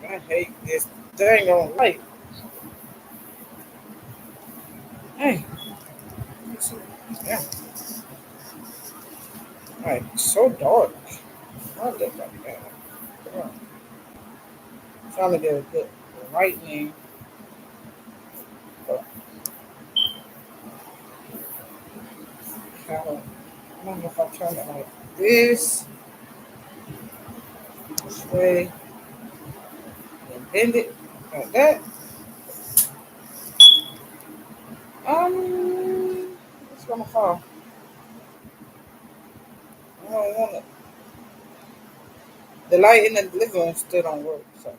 I hate this dang on light. Hey, yeah, like so dark. I look like that. Come on. Trying to get a good lightning. But I don't know if I turn it like this way, and bend it like that. It's gonna fall. I don't want it. The light in the living room still don't work. So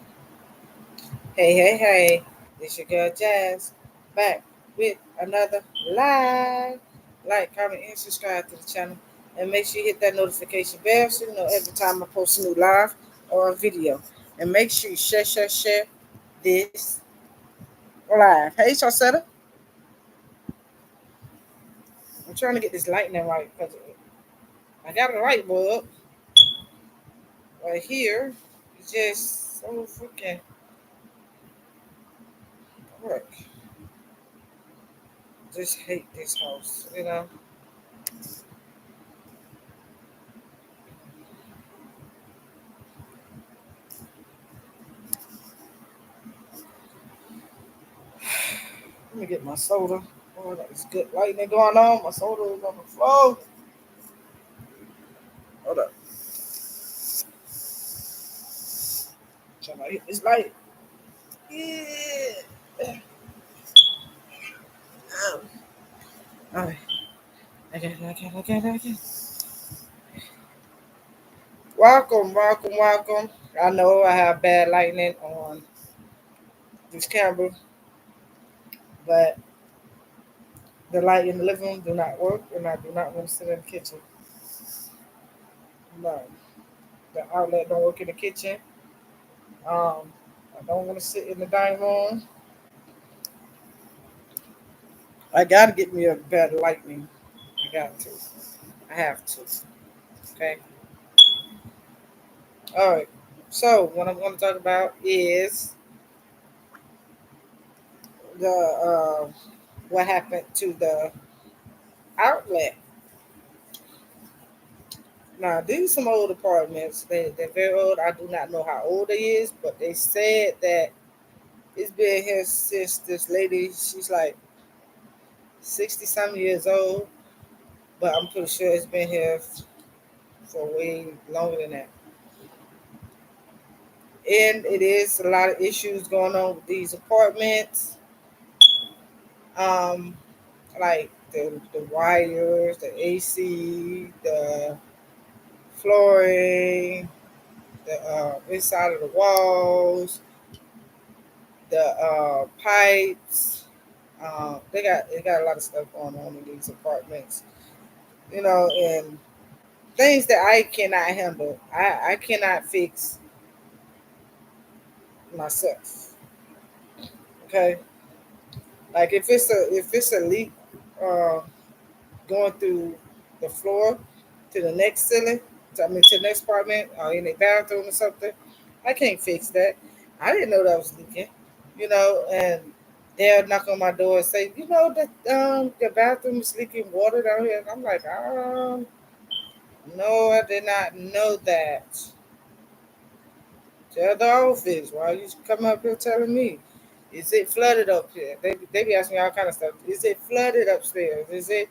hey. This your girl Jazz back with another live. Like, comment, and subscribe to the channel. And make sure you hit that notification bell so you know every time I post a new live or a video. And make sure you share this live. Hey, Charcetta. I'm trying to get this lightning right because I got a light bulb right here. It's just so freaking work. Just hate this house, you know. Let me get my soda. Oh, that's good lightning going on. My soda is on the floor. Hold up. Trying to hit this light. Yeah. All right. I got it. Welcome. I know I have bad lightning on this camera, but the light in the living room do not work, and I do not want to sit in the kitchen. No, the outlet don't work in the kitchen. I don't want to sit in the dining room. I gotta get me a better lightning. I got to. I have to. Okay. All right. So what I'm going to talk about is the what happened to the outlet. Now these some old apartments. They're very old. I do not know how old it is, but they said that it's been here since this lady. She's like 60 some years old, but I'm pretty sure it's been here for way longer than that. And it is a lot of issues going on with these apartments. Um, like the wires, the AC, the flooring, the inside of the walls, the pipes. They got a lot of stuff going on in these apartments, and things that I cannot handle. I cannot fix myself. Okay, like if it's a leak uh, going through the floor to the next ceiling, to the next apartment or in the bathroom or something, I can't fix that. I didn't know that was leaking, and they'll knock on my door and say, that the bathroom is leaking water down here. And I'm like, no, I did not know that. Tell the office. Why you come up here telling me? Is it flooded up here? They be asking me all kind of stuff. Is it flooded upstairs? Is it?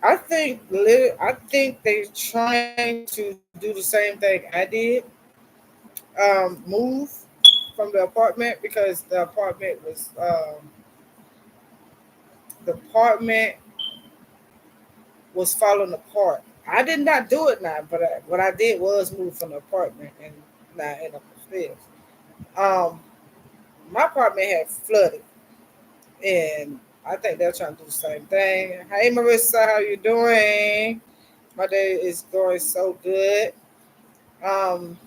I think they're trying to do the same thing I did. Move from the apartment because the apartment was falling apart. I did not do it now, but what I did was move from the apartment and not end up upstairs. Um, my apartment had flooded, and I think they're trying to do the same thing. Hey, Marissa, how you doing? My day is going so good. Um,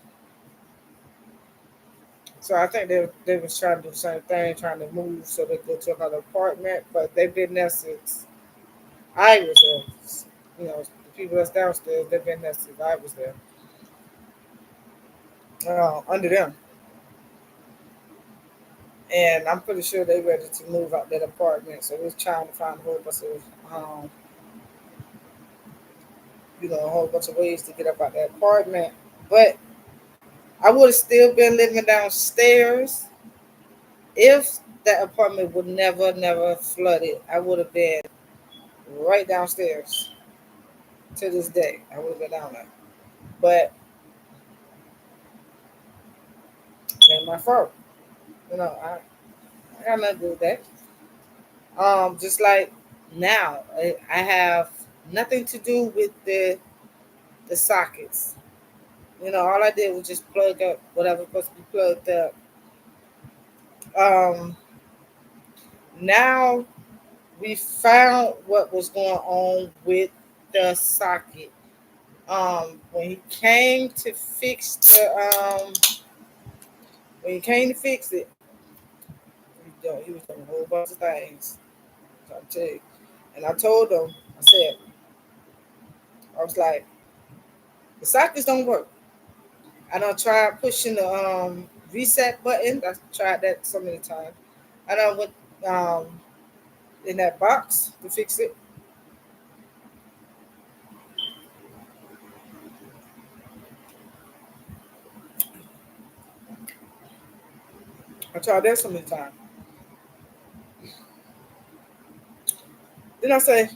so I think they was trying to do the same thing, trying to move so they go to another apartment, but they've been there since I was there. The people that's downstairs, they've been there since I was there. under them, and I'm pretty sure they ready to move out that apartment. So we're trying to find a whole bunch of a whole bunch of ways to get up out that apartment. But I would have still been living downstairs if that apartment would never flooded. I would have been right downstairs to this day. I would have been down there, but it ain't my fault. I got nothing to do with that. Just like now, I have nothing to do with the sockets. All I did was just plug up whatever was supposed to be plugged up. Um, Now we found what was going on with the socket. When he came to fix when he came to fix it, he was doing a whole bunch of things. So I tell you, and I told him, I was like, the sockets don't work. I don't try pushing the reset button. I tried that so many times. I don't went um, in that box to fix it. I tried that so many times. Then I say,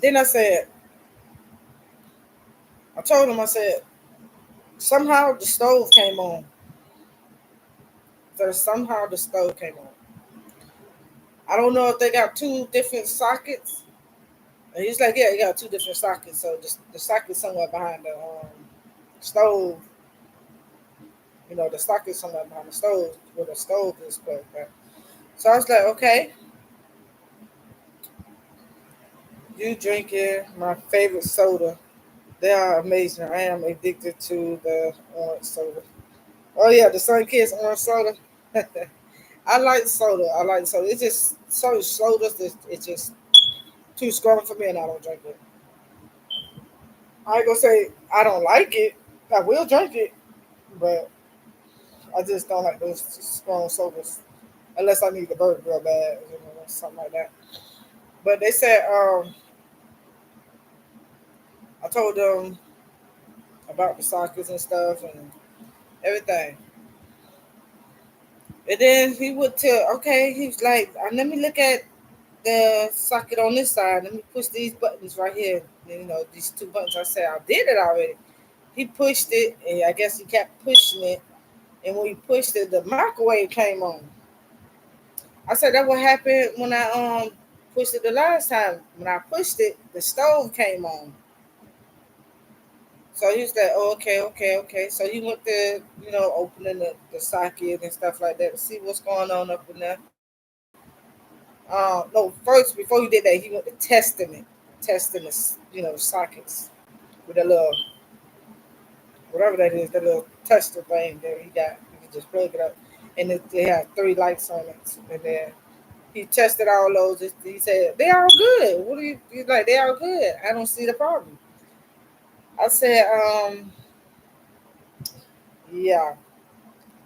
then I said, I told him, I said, somehow the stove came on. So somehow the stove came on. I don't know if they got two different sockets. And he's like, yeah, you got two different sockets. So the socket somewhere behind the stove. The socket somewhere behind the stove where the stove is plugged at. So I was like, okay, you drinking my favorite soda. They are amazing. I am addicted to the orange soda. Oh yeah, the Sun Kids orange soda. I like soda. I like soda. It's just so sodas. It's just too strong for me, and I don't drink it. I ain't gonna say I don't like it. I will drink it, but I just don't like those strong sodas unless I need the burger real bad, something like that. But they said I told them about the sockets and stuff and everything, and then he went to okay. He was like, "Let me look at the socket on this side. Let me push these buttons right here. These two buttons." I said, "I did it already." He pushed it, and I guess he kept pushing it. And when he pushed it, the microwave came on. I said that what happened when I pushed it the last time. When I pushed it, the stove came on. So he was like, "Oh, okay, okay, okay." So he went to opening the socket and stuff like that to see what's going on up in there. No, first before he did that, he went to testing the the sockets with a little whatever that is, that little tester thing there he got. You can just plug it up, and they have three lights on it, and then he tested all those. He said they are good. What do you he's like? They are good. I don't see the problem. I said, yeah.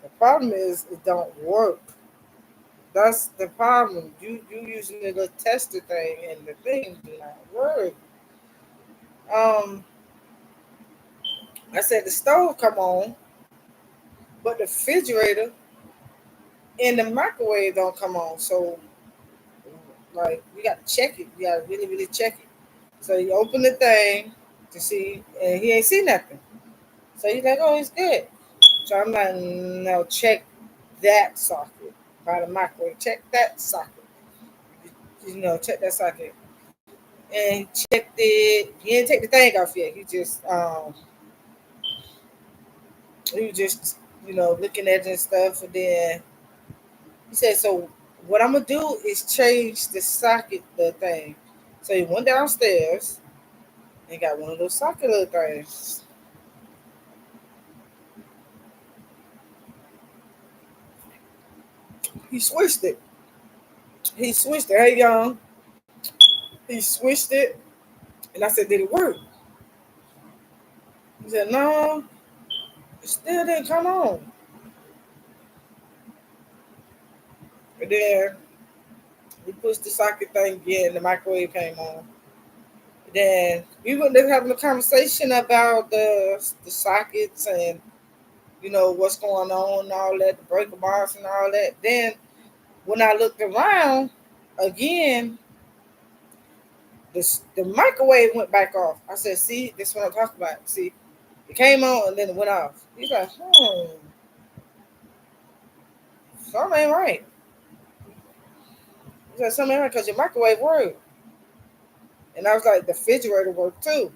The problem is it don't work. That's the problem. You using the little tester thing, and the thing do not work. Um, I said the stove come on, but the refrigerator and the microwave don't come on. So like we got to check it. We got to really check it. So he opened the thing to see, and he ain't see nothing. So he's like, "Oh, it's good." So I'm like, "No, check that socket by the microwave. Check that socket. Check that socket." And he checked it. He didn't take the thing off yet. He was just looking at it and stuff. And then he said, "So what I'm gonna do is change the socket, the thing." So he went downstairs and got one of those socket little things. He switched it. He switched it. Hey, young. He switched it, and I said, "Did it work?" He said, "No." It still didn't come on. And then we pushed the socket thing again. The microwave came on. Then we were just having a conversation about the sockets and what's going on and all that, the breaker box and all that. Then when I looked around again, the microwave went back off. I said, "See, this is what I'm talking about. See, it came on and then it went off." He's like, something ain't right." He's like, "Something ain't right because your microwave worked." And I was like, "The refrigerator worked too."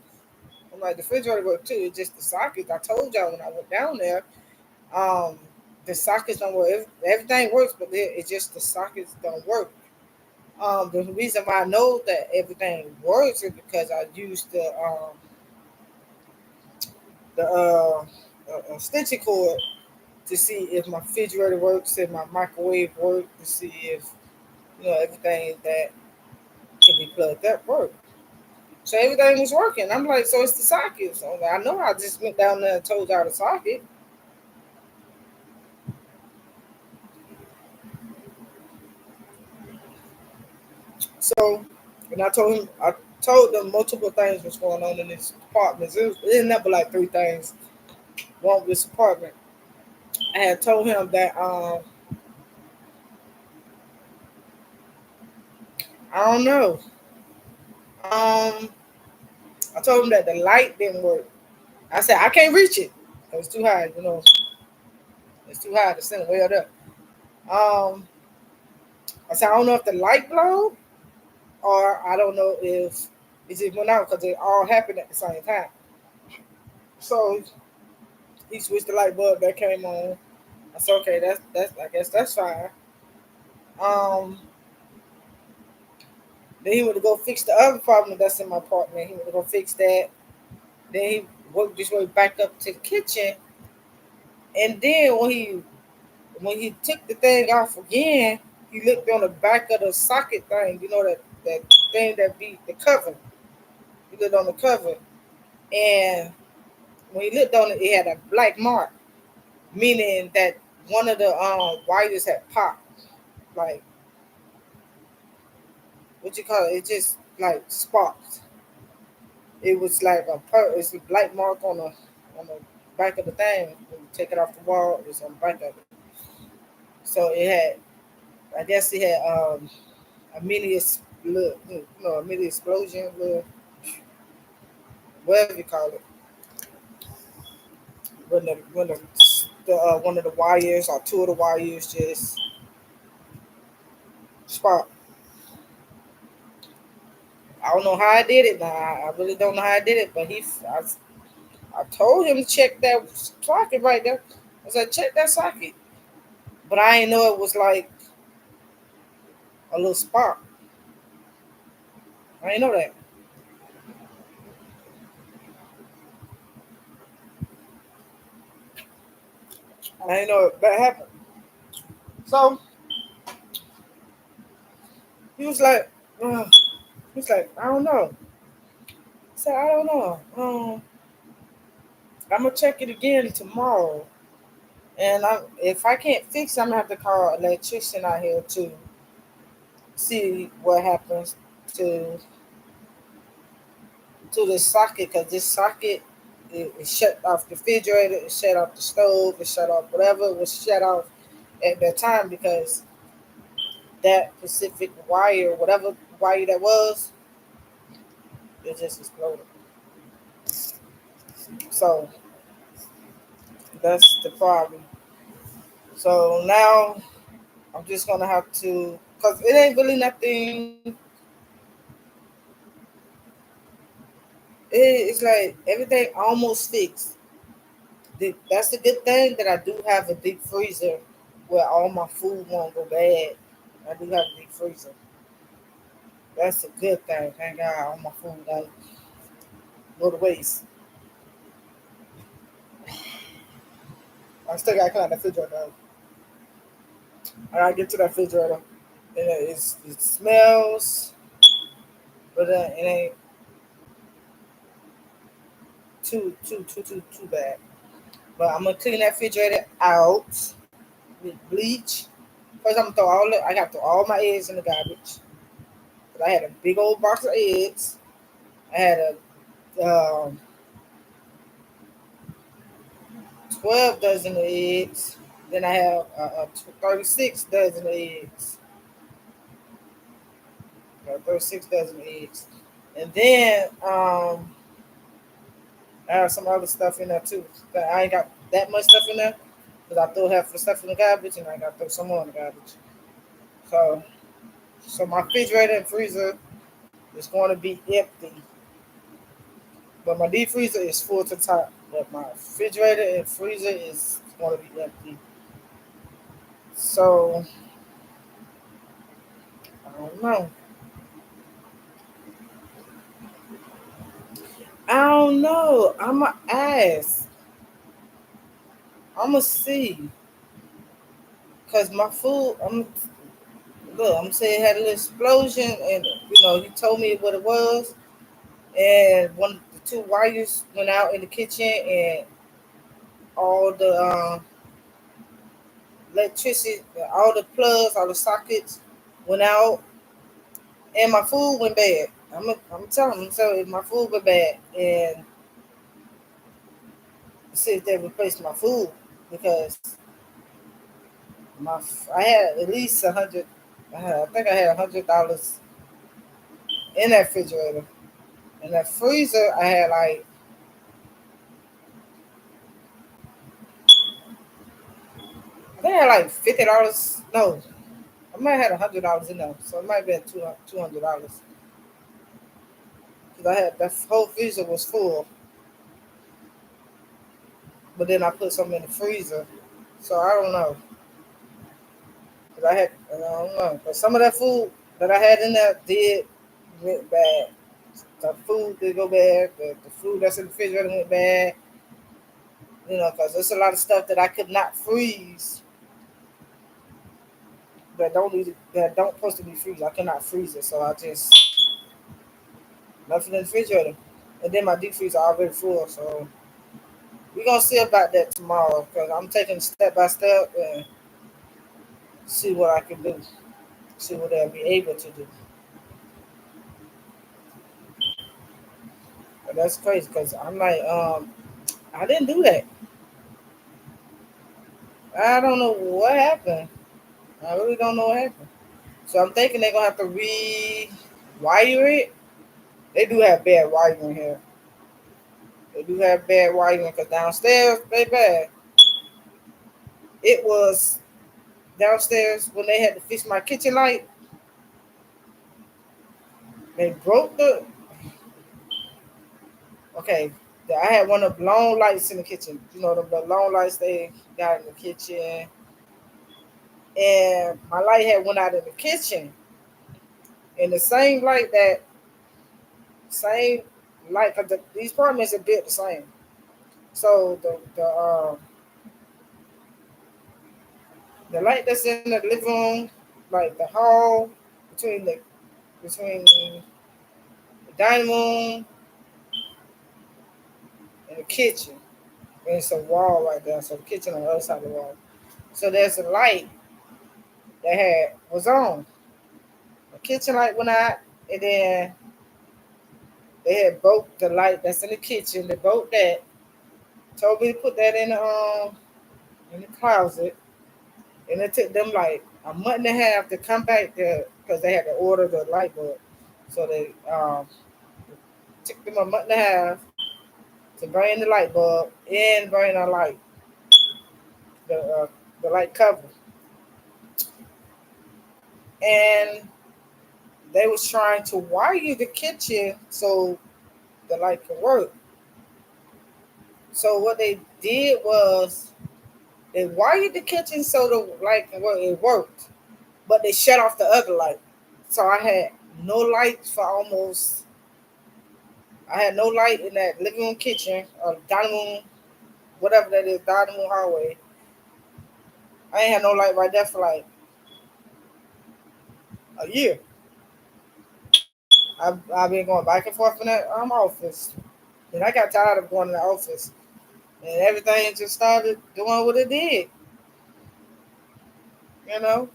I'm like, "The refrigerator worked too. It's just the sockets." I told y'all when I went down there, um, the sockets don't work. Everything works, but it's just the sockets don't work. The reason why I know that everything works is because I used the stitching cord to see if my refrigerator works, if my microwave works, to see if everything that can be plugged up work. So everything was working. I'm like, so it's the socket. So I know I just went down there and told y'all the socket. So and I told them multiple things was going on in this apartment. It never like three things wrong with this apartment. I had told him that I don't know. Um, I told him that the light didn't work. I said I can't reach it. It was too high. It's too high to send it way up there. Um, I said I don't know if the light blew or I don't know if it just went out because it all happened at the same time. So he switched the light bulb that came on. I said okay, that's I guess that's fine. Um, then he went to go fix the other problem that's in my apartment. He went to go fix that. Then he worked his way back up to the kitchen. And then when he took the thing off again, he looked on the back of the socket thing. That thing that be the cover. He looked on the cover, and when he looked on it, it had a black mark, meaning that one of the wires had popped. Like what you call it? It just like sparked. It was like it's a black mark on the back of the thing. When you take it off the wall, it's on the back of it. So it had, I guess it had a a mini explosion, whatever you call it. When the one of the wires or two of the wires just sparked. I don't know how I did it. Now I really don't know how I did it, but I told him to check that socket right there. I said check that socket, but I didn't know it was like a little spark. I didn't know that. I didn't know that happened. So he was like, "Ugh." He was like, I don't know. I said I don't know. I'm gonna check it again tomorrow. And if I can't fix it, I'm gonna have to call an electrician out here to see what happens to to the socket because this socket it shut off the refrigerator, it shut off the stove, it shut off whatever was shut off at that time because that specific wire, whatever wire that was, it just exploded. So that's the problem. So now I'm just gonna have to, cause it ain't really nothing. It's like everything almost fixed. That's the good thing that I do have a deep freezer where all my food won't go bad. I do have a deep freezer. That's a good thing. Thank God all my food won't go to waste. I still gotta clean out the refrigerator though. I gotta get to that refrigerator. And it smells, but it ain't too bad. But I'm gonna clean that refrigerator out with bleach. First, I'm gonna throw all the. I got to throw all my eggs in the garbage. But I had a big old box of eggs. I had a 12 dozen of eggs. Then I have 36 dozen of eggs. 36 dozen of eggs. And then I have some other stuff in there too. But I ain't got that much stuff in there because I threw half the stuff in the garbage and I got to throw some more in the garbage. So, so my refrigerator and freezer is going to be empty. But my deep freezer is full to top. But my refrigerator and freezer is going to be empty. So I don't know. I don't know. I'ma ask. I'ma see. Cause my food, I'm saying it had a little explosion, and he told me what it was, and the two wires went out in the kitchen, and all the electricity, all the plugs, all the sockets went out, and my food went bad. I'm telling you, so my food went bad, and see if they replaced my food because I had at least 100. I think I had $100 in that refrigerator. In that freezer, I had like I think I had like $50. No, I might have had $100 in there, so it might be at $200 because I had that whole freezer was full, but then I put some in the freezer, so I don't know. Cause I don't know, but some of that food that I had in there did went bad. The food did go bad. The food that's in the refrigerator went bad. Because there's a lot of stuff that I could not freeze that don't supposed to be freezed. I cannot freeze it, so I just left it in the refrigerator. And then my deep freezer already full, so we're gonna see about that tomorrow. Because I'm taking step by step and see what I can do, see what I'll be able to do. But that's crazy because I'm like, I didn't do that. I don't know what happened. I really don't know what happened. So I'm thinking they're gonna have to rewire it. They do have bad wiring here. They do have bad wiring because downstairs they bad. It was downstairs when they had to fix my kitchen light. They broke the okay. I had one of the long lights in the kitchen. The long lights they got in the kitchen, and my light had went out in the kitchen. And the same light, because these apartments are built the same. So the light that's in the living room, like the hall between the dining room and the kitchen, and it's a wall right there. So the kitchen on the other side of the wall. So there's a light that was on. The kitchen light went out, and then they had broke the light that's in the kitchen. They broke that. Told me to put that in the closet, and it took them like a month and a half to come back there because they had to order the light bulb. So they took them a month and a half to bring the light bulb and bring the the uh, the light cover, and they was trying to wire the kitchen so the light could work. So what they did was they wired the kitchen so the light could work. It worked, but they shut off the other light. So I had no light for almost. I had no light in that living room, kitchen, or dining room, whatever that is, dining room hallway. I ain't had no light right there for like a year. I've been going back and forth in that office, and I got tired of going to the office and everything just started doing what it did. You know,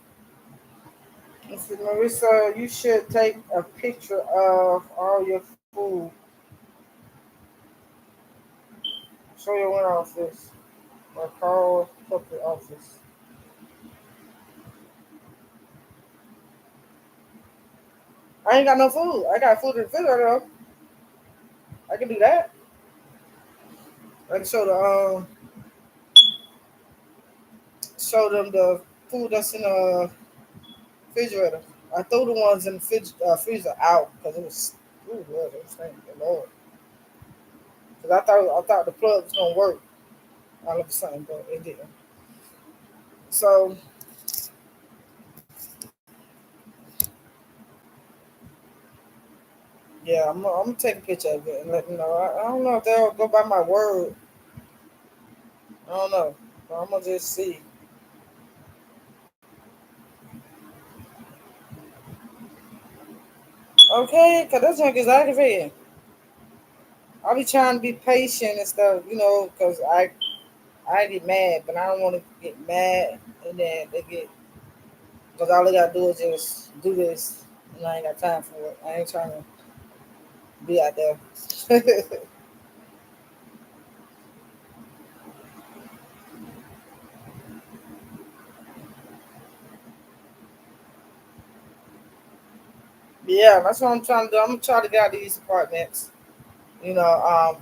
I said, Marissa, you should take a picture of all your food. Show your winter office or call corporate office. I ain't got no food. I got food in the refrigerator though. I can do that. I can show them the food that's in the refrigerator. I threw the ones in the freezer out because it was, ooh, Lord, it was thank the Lord. Because I thought the plug was gonna work all of a sudden, but it didn't. So yeah, I'm gonna take a picture of it and let them know. I don't know if they'll go by my word. I don't know. But I'm gonna just see. Okay, cause this junk is aggravating. I be trying to be patient and stuff, cause I get mad, but I don't want to get mad and then they get because all they gotta do is just do this, and I ain't got time for it. I ain't trying to be out there. Yeah, that's what I'm trying to do. I'm gonna try to get out of these apartments. You know, I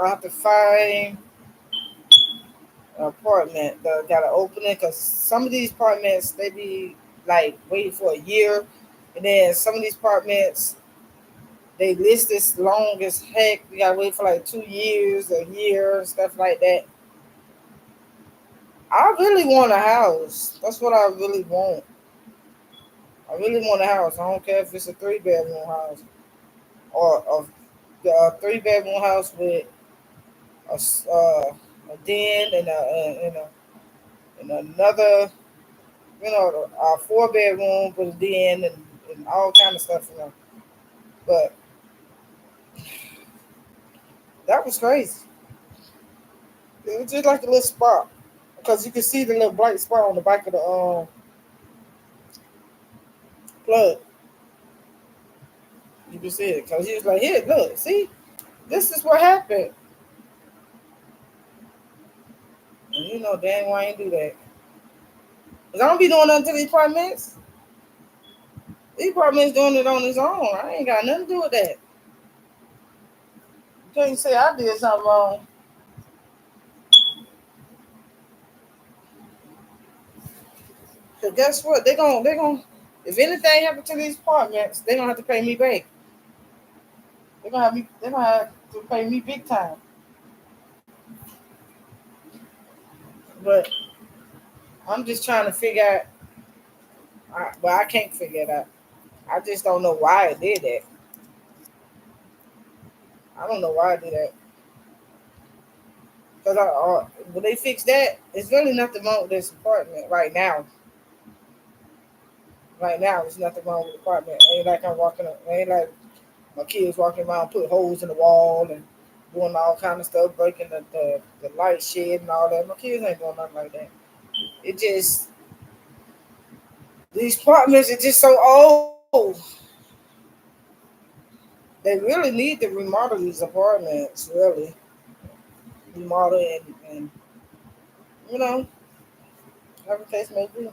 have to find an apartment that got an opening because some of these apartments they be like waiting for a year, and then some of these apartments they list as long as heck. You gotta wait for like 2 years, a year, and stuff like that. I really want a house. That's what I really want. I really want a house. I don't care if it's a 3 bedroom house or a 3 bedroom house with a den and another, a 4 bedroom with a den and all kind of stuff. But that was crazy. It was just like a little spot because you can see the little bright spot on the back of the plug. You can see it because he was like, "Here, look, see, this is what happened." And dang, why I ain't do that? Cause I don't be doing nothing to these apartments. These apartments doing it on his own. I ain't got nothing to do with that. You can't say I did something wrong. Cause guess what? They gonna if anything happen to these apartments, they gonna have to pay me back. They gonna have to pay me big time. But I'm just trying to figure out. But I can't figure it out. I just don't know why I did that. I don't know why I did that. Cause when they fix that, it's really nothing wrong with this apartment right now. Right now, there's nothing wrong with the apartment. Ain't like I'm walking. Ain't like my kids walking around, putting holes in the wall and doing all kind of stuff, breaking the light shed and all that. My kids ain't doing nothing like that. It just these apartments are just so old. They really need to remodel these apartments. Really remodel and you know, whatever the case may be.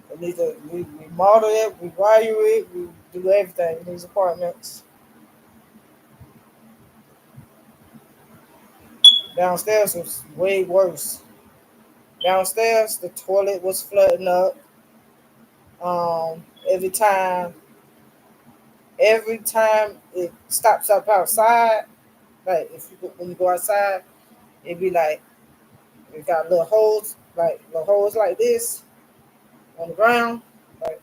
They need to remodel it, rewire it, we do everything in these apartments. Downstairs was way worse. Downstairs, the toilet was flooding up. Um, every time, every time it stops up outside, like when you go outside, it'd be like it got little holes like this on the ground, like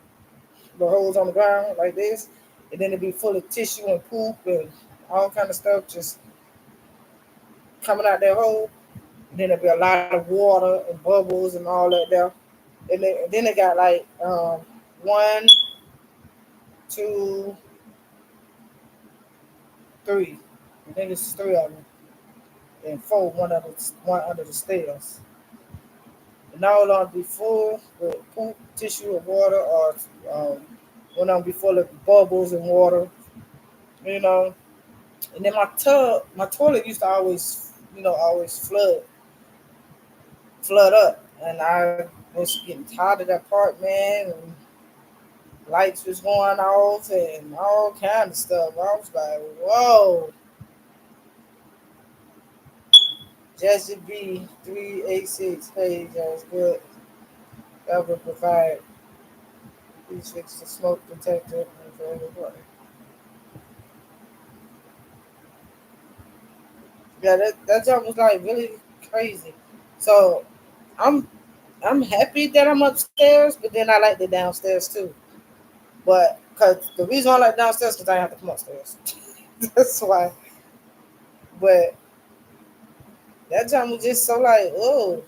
little holes on the ground like this, and then it'd be full of tissue and poop and all kind of stuff just coming out that hole. And then there'd be a lot of water and bubbles and all that there. And then it got like one, two, three. I think it's three of them. and fold one under the stairs. And all on be full with poop, tissue, or water, or um, one on be full of bubbles and water, you know. And then my toilet used to always, always flood up, and I was getting tired of that part, man. And lights was going off and all kind of stuff. I was like, whoa, Jesse B 386 page that's good. That would provide. Please fix the smoke detector for everybody. Yeah, that job was like really crazy. So I'm I'm happy that I'm upstairs, but then I like the downstairs too. But because the reason I like downstairs because I have to come upstairs. That's why. But that time was just so like, oh,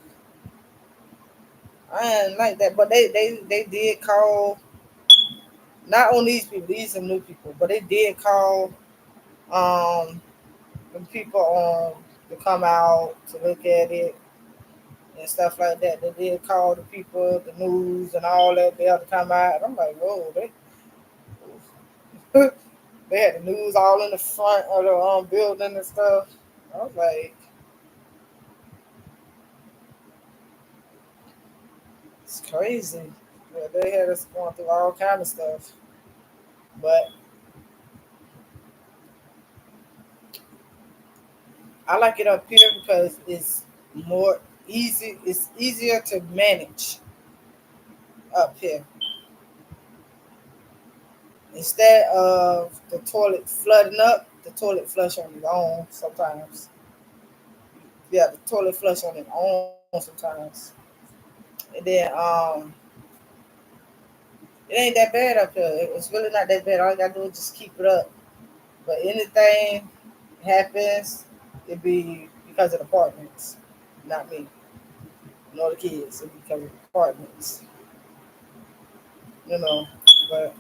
I didn't like that. But they did call, not on these people, these are new people, but they did call um the people to come out to look at it and stuff like that. They did call the people, the news and all that. They had to come out. And I'm like, whoa, they had the news all in the front of the building and stuff. I was like, it's crazy. Yeah, they had us going through all kind of stuff. But I like it up here because it's more easy. It's easier to manage up here instead of the toilet flooding up. The toilet flush on its own sometimes. Yeah, the toilet flush on its own sometimes. And then it ain't that bad up here. It's really not that bad. All you gotta do is just keep it up. But anything happens, it be because of the apartments, not me. Nor the kids. It be because of the apartments. You know. But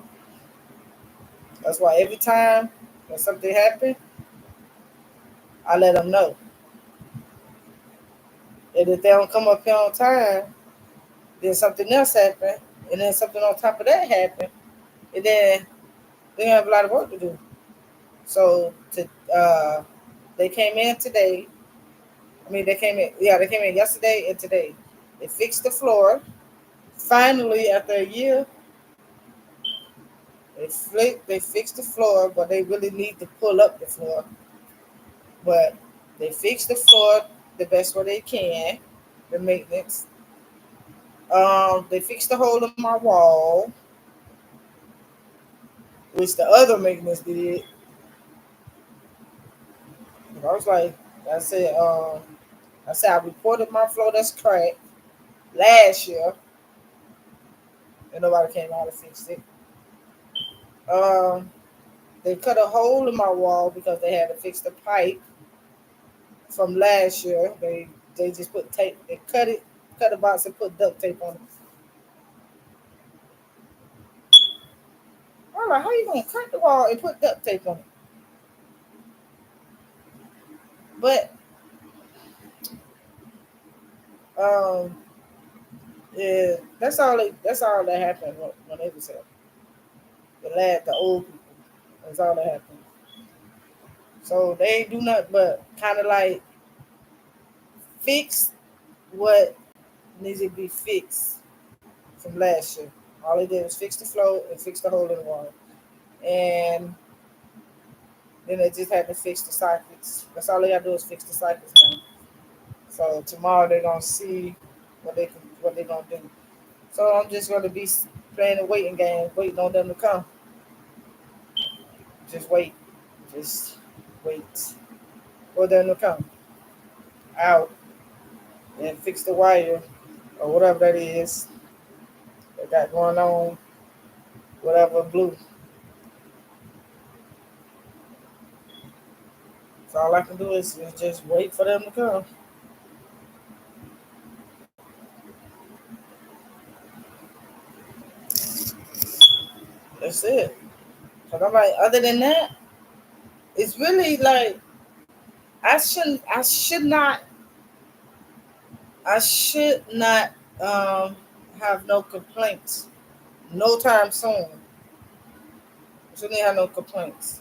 that's why every time when something happen, I let them know. And if they don't come up here on time, then something else happen, and then something on top of that happen, and then they have a lot of work to do. So they came in today. I mean, they came in. Yeah, they came in yesterday and today. They fixed the floor. Finally, after a year, they fixed the floor, but they really need to pull up the floor. But they fixed the floor the best way they can. The maintenance. They fixed the hole in my wall, which the other maintenance did. And I was like, I said, I reported my floor that's cracked last year, and nobody came out and fixed it. Um, they cut a hole in my wall because they had to fix the pipe from last year. They just put tape. They cut a box and put duct tape on it. I'm like, how you gonna cut the wall and put duct tape on it? But um, yeah, that's all that happened when they was here. The old people. That's all that happened. So they ain't do nothing but kind of like fix what needs to be fixed from last year. All they did was fix the flow and fix the hole in the wall. And then they just had to fix the sockets. That's all they gotta do is fix the sockets now. So tomorrow they're gonna see what they gonna do. So I'm just gonna be playing a waiting game, waiting on them to come. Just wait. Just wait for them to come out and fix the wire or whatever that is they got going on, whatever blue. So all I can do is just wait for them to come. That's it. But I'm like, other than that, it's really like I should not. I should not um, have no complaints. No time soon. Shouldn't have no complaints.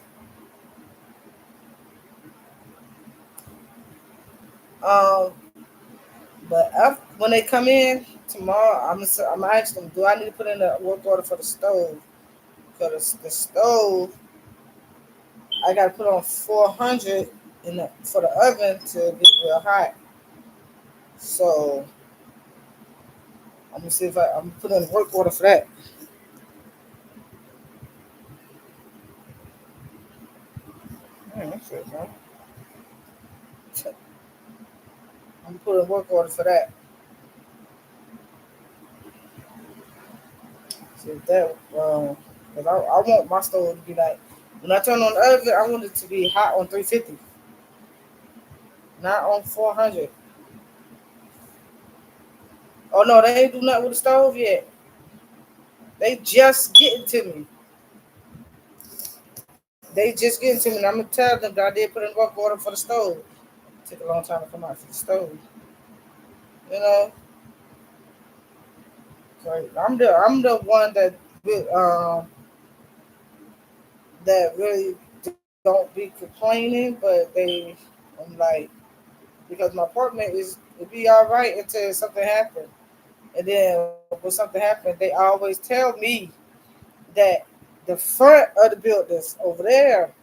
Um, but when they come in tomorrow, I'm gonna ask them, do I need to put in a work order for the stove? Because the stove, I got to put on 400 for the oven to get real hot. So I'm gonna see if I'm gonna put in a work order for that. That's it, man. I'm gonna put in a work order for that. See if that, because I want my stove to be like, when I turn on the oven, I want it to be hot on 350, not on 400. Oh no, they ain't do nothing with the stove yet. They just getting to me. They just getting to me. And I'm gonna tell them that I did put in work order for the stove. It took a long time to come out for the stove. You know, so I'm the one that really don't be complaining, but I'm like, because my apartment it'd be all right until something happened, and then when something happened, they always tell me that the front of the buildings over there,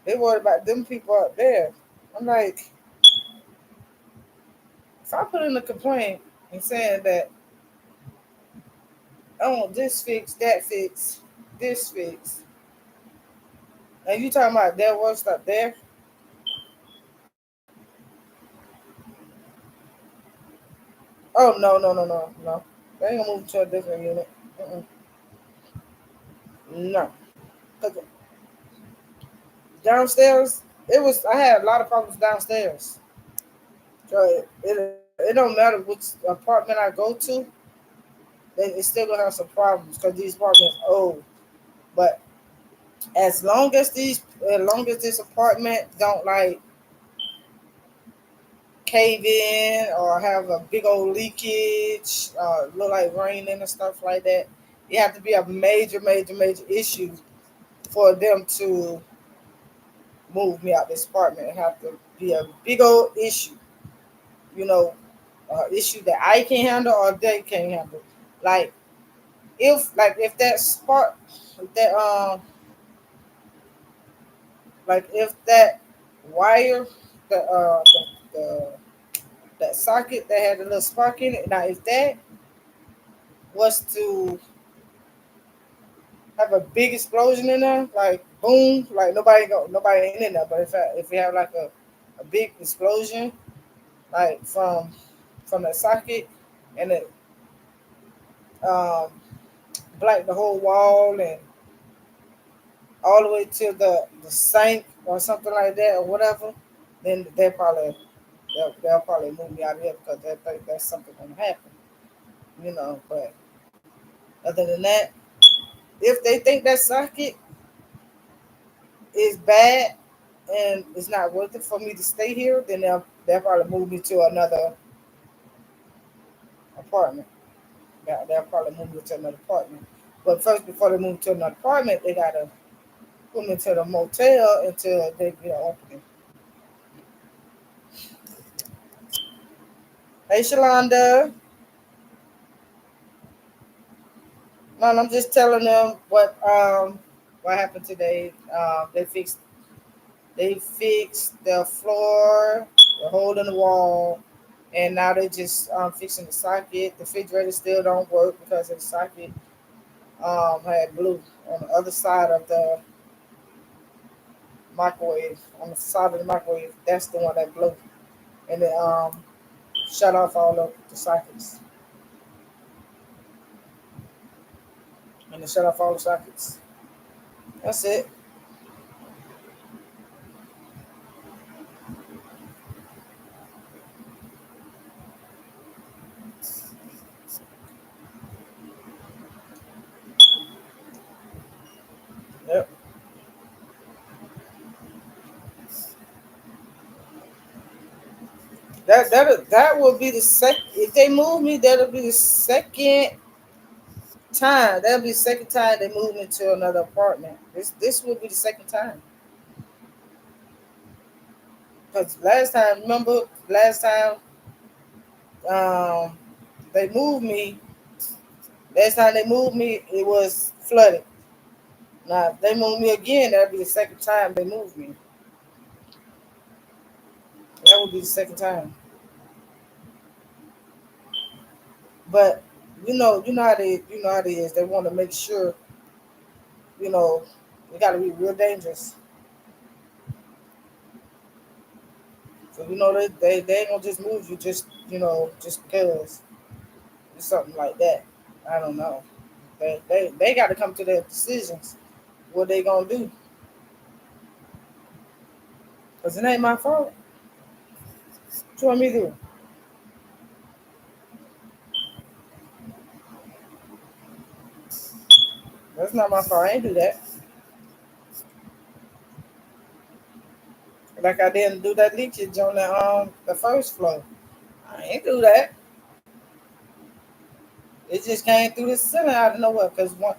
they worry about them people up there. I'm like, if I put in a complaint and saying that I want this fixed, that fixed, this fixed, and you talking about their work up there? Oh no. They ain't gonna move to a different unit. Mm-mm. No, 'cause downstairs I had a lot of problems downstairs. So it don't matter which apartment I go to, it's still gonna have some problems because these apartments old. But as long as this apartment don't like cave in or have a big old leakage, look like raining and stuff like that, it have to be a major issue for them to move me out this apartment. It have to be a big old issue, you know, issue that I can handle or they can handle. Like if that spark, if that like if that wire, the the that socket that had a little spark in it. Now if that was to have a big explosion in there, like boom, like nobody ain't in there. But if you have like a big explosion, like from the socket, and it um black the whole wall and all the way to the sink or something like that or whatever, then they'll probably move me out of here because they think that's something gonna happen, you know. But other than that, if they think that socket is bad and it's not worth it for me to stay here, then they'll probably move me to another apartment. They'll probably move me to another apartment. But first, before they move to another apartment, they gotta put me to the motel until they get an opening. Hey, Shalonda. No, I'm just telling them what happened today. They fixed the floor, the hole in the wall, and now they just fixing the socket. The refrigerator still don't work because the socket had glue on the other side of the microwave. On the side of the microwave, that's the one that blew, and it shut off all of the sockets. And it shut off all the sockets. That's it. Yep. That would be the second. If they move me, that'll be the second time. That'll be the second time they move me to another apartment. This would be the second time. Because last time, remember last time um they moved me. Last time they moved me, it was flooded. Now if they move me again, that'll be the second time they move me. That would be the second time. But you know how they is. They want to make sure, you know, it got to be real dangerous. So they ain't gonna just move you just just because it's something like that. I don't know. They got to come to their decisions. What they gonna do? Cause it ain't my fault. What you want me to do? That's not my fault. I ain't do that. Like I didn't do that leakage on the first floor. I ain't do that. It just came through the ceiling out of nowhere. Cause one,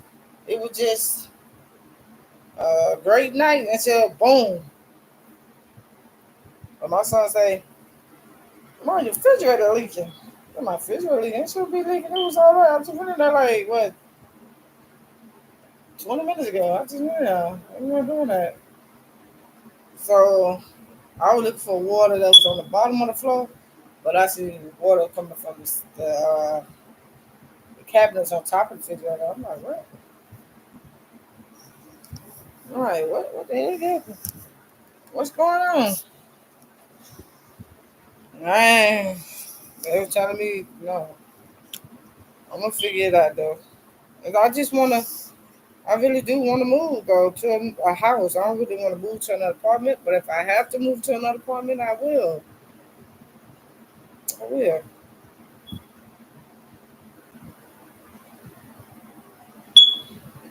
it was just a great night until boom. But my son say, "Mom, your refrigerator leaking." My refrigerator leaking. It should be leaking. It was all right. I just went in there like what 20 minutes ago. I just went in there. I'm not doing that. So I was looking for water that was on the bottom of the floor, but I see water coming from the cabinets on top of the refrigerator. I'm like, what? I'm like, what the heck happened? What's going on? Man, they were telling me, no, I'm gonna figure it out though. And I really do want to move though to a house. I don't really want to move to another apartment, but if I have to move to another apartment, I will. I will.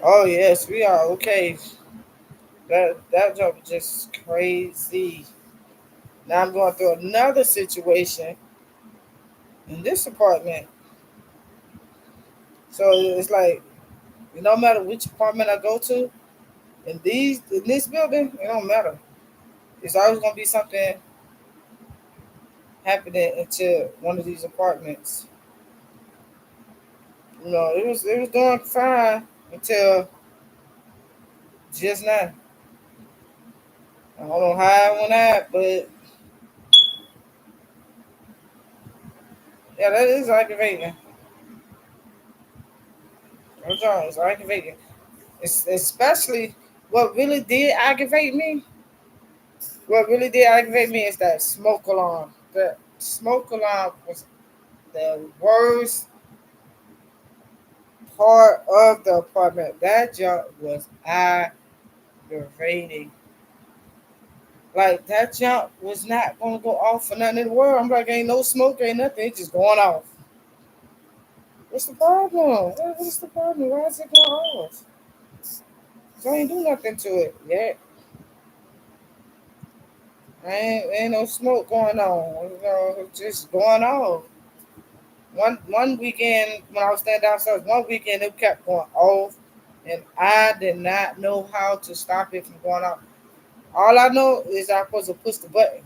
Oh yes, we are okay. That job is just crazy. Now I'm going through another situation in this apartment. So it's like no matter which apartment I go to in this building, it don't matter. It's always gonna be something happening into one of these apartments. It was doing fine until just now. I don't know how it went out, but yeah, that is aggravating. I'm sorry, it's aggravating. It's especially what really did aggravate me. What really did aggravate me is that smoke alarm. The smoke alarm was the worst part of the apartment. That junk was aggravating. Like that junk was not gonna go off for nothing in the world. I'm like, ain't no smoke, ain't nothing. It's just going off. What's the problem? What's the problem? Why is it going off? So I ain't do nothing to it yet. Ain't no smoke going on. It's just going off. One weekend when I was standing downstairs, one weekend it kept going off, and I did not know how to stop it from going off. All I know is I'm supposed to push the button.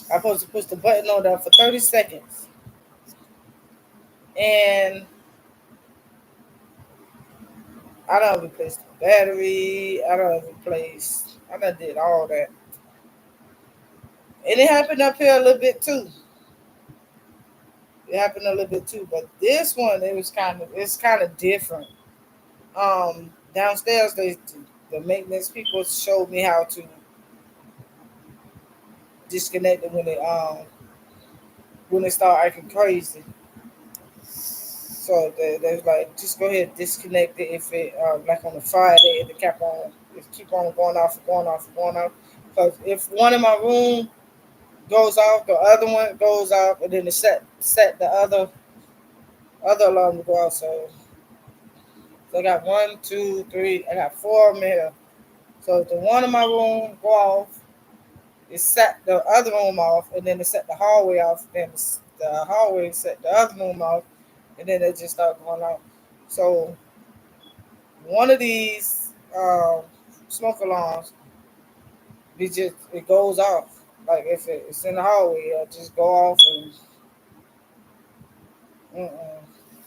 I'm supposed to push the button on there for 30 seconds, and I done replaced the battery. I done did all that, and it happened up here a little bit too. It happened a little bit too, but this one it's kind of different. Downstairs the maintenance people showed me how to disconnect it when they start acting crazy. So they was like, just go ahead and disconnect it if it like on the Friday if it kept on it keep on going off and going off and going off. Because if one in my room goes off, the other one goes off, and then the set the other alarm to go off. So I got one, two, three. I got four of them here. So if the one in my room go off, it set the other room off, and then it set the hallway off. Then the hallway set the other room off, and then it just started going off. So one of these smoke alarms, it goes off. Like if it's in the hallway, it'll just go off and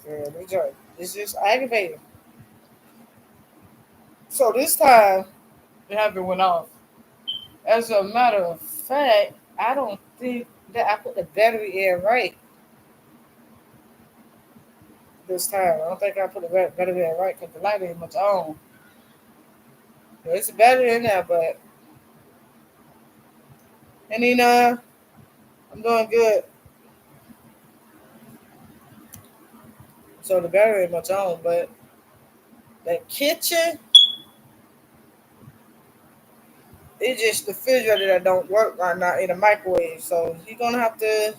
yeah, it's just aggravating. So this time it haven't went off. As a matter of fact, I don't think that I put the battery in right this time. I don't think I put the battery in right because the light ain't much on. There's a battery in there, but and then I'm doing good. So the battery ain't much on, but the kitchen, it's just the refrigerator that don't work right now in the microwave. So you're gonna have to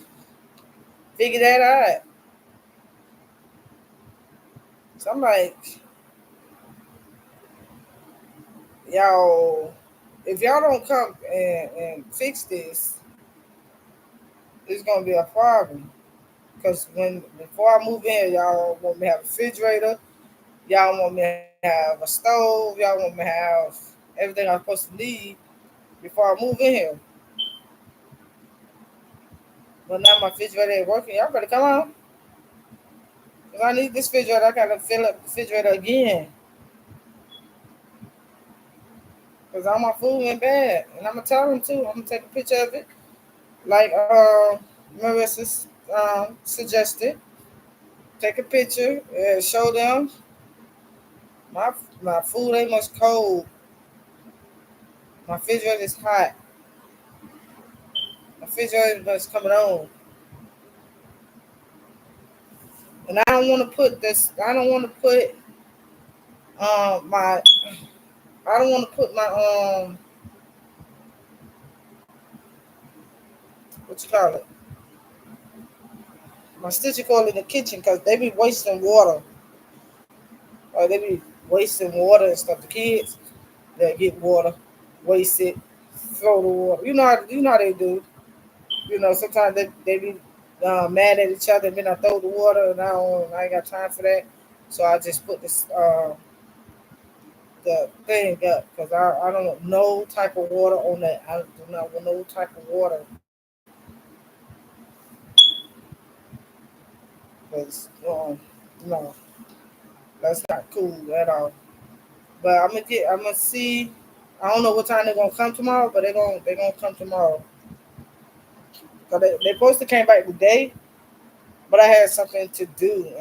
figure that out. So I'm like, y'all, if y'all don't come and fix this, it's gonna be a problem. Cause when before I move in, y'all want me to have a refrigerator, y'all want me to have a stove, y'all want me to have everything I'm supposed to need before I move in here. But now my refrigerator ain't working. Y'all better come on. Cause I need this refrigerator. I gotta fill up the refrigerator again. Cause all my food went bad. And I'm gonna tell them too. I'm gonna take a picture of it. Like Marissa suggested. Take a picture and show them my my food ain't much cold. My refrigerator is hot. My refrigerator is coming on. And I don't want to put this. I don't want to put my. I don't want to put my what you call it, my stitching cord in the kitchen because they be wasting water. Like they be wasting water and stuff. The kids that get water, waste it, throw the water. You know how they do. Sometimes they be mad at each other and then I throw the water and I ain't got time for that. So I just put this the thing up because I don't want no type of water on that. I do not want no type of water because no, that's not cool at all. But I'm gonna see. I don't know what time they're gonna come tomorrow, but they're gonna come tomorrow. So they supposed to came back today, but I had something to do